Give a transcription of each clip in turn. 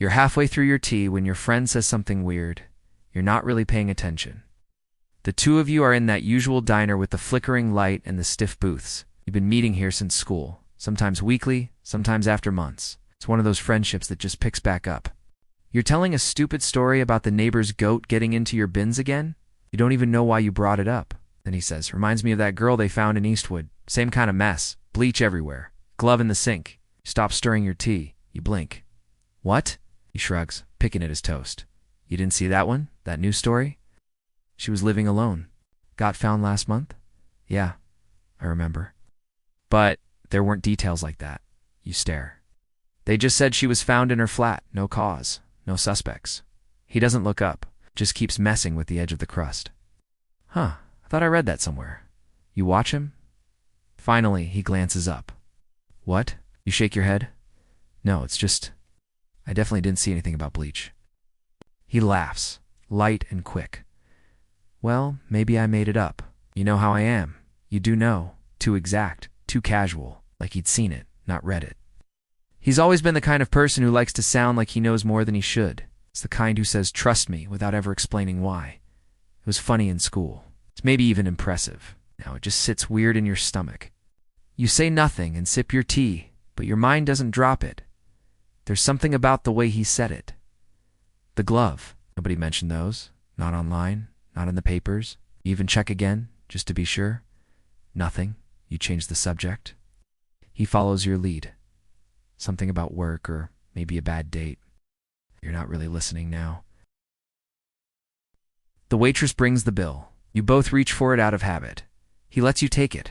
You're halfway through your tea when your friend says something weird. You're not really paying attention. The two of you are in that usual diner with the flickering light and the stiff booths. You've been meeting here since school, sometimes weekly, sometimes after months. It's one of those friendships that just picks back up. You're telling a stupid story about the neighbor's goat getting into your bins again? You don't even know why you brought it up. Then he says, reminds me of that girl they found in Eastwood. Same kind of mess. Bleach everywhere. Glove in the sink. You stop stirring your tea. You blink. What? He shrugs, picking at his toast. You didn't see that one? That news story? She was living alone. Got found last month? Yeah, I remember. But there weren't details like that. You stare. They just said she was found in her flat. No cause. No suspects. He doesn't look up. Just keeps messing with the edge of the crust. Huh, I thought I read that somewhere. You watch him? Finally, he glances up. What? You shake your head? No, it's just... I definitely didn't see anything about bleach. He laughs, light and quick. Well, maybe I made it up. You know how I am. You do know. Too exact, too casual, like he'd seen it, not read it. He's always been the kind of person who likes to sound like he knows more than he should. It's the kind who says, trust me, without ever explaining why. It was funny in school. It's maybe even impressive. Now it just sits weird in your stomach. You say nothing and sip your tea, but your mind doesn't drop it. There's something about the way he said it. The glove. Nobody mentioned those. Not online. Not in the papers. You even check again, just to be sure. Nothing. You change the subject. He follows your lead. Something about work or maybe a bad date. You're not really listening now. The waitress brings the bill. You both reach for it out of habit. He lets you take it.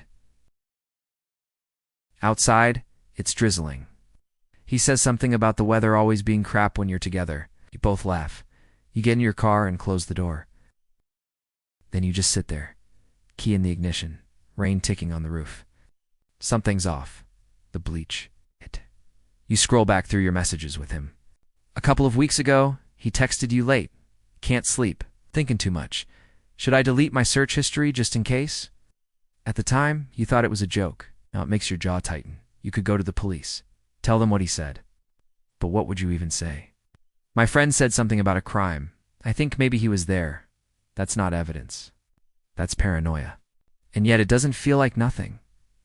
Outside, it's drizzling. He says something about the weather always being crap when you're together. You both laugh. You get in your car and close the door. Then you just sit there. Key in the ignition. Rain ticking on the roof. Something's off. The bleach. You scroll back through your messages with him. A couple of weeks ago, he texted you late. Can't sleep. Thinking too much. Should I delete my search history just in case? At the time, you thought it was a joke. Now it makes your jaw tighten. You could go to the police. Tell them what he said. But what would you even say? My friend said something about a crime. I think maybe he was there. That's not evidence. That's paranoia. And yet it doesn't feel like nothing.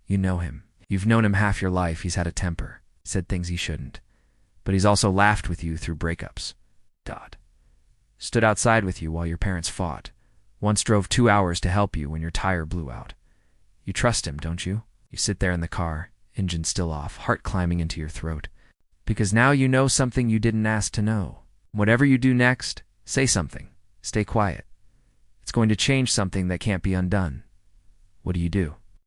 You know him. You've known him half your life. He's had a temper. Said things he shouldn't. But he's also laughed with you through breakups. Stood outside with you while your parents fought. Once drove 2 hours to help you when your tire blew out. You trust him, don't you? You sit there in the car, engine still off, heart climbing into your throat. Because now you know something you didn't ask to know. Whatever you do next, say something. Stay quiet. It's going to change something that can't be undone. What do you do?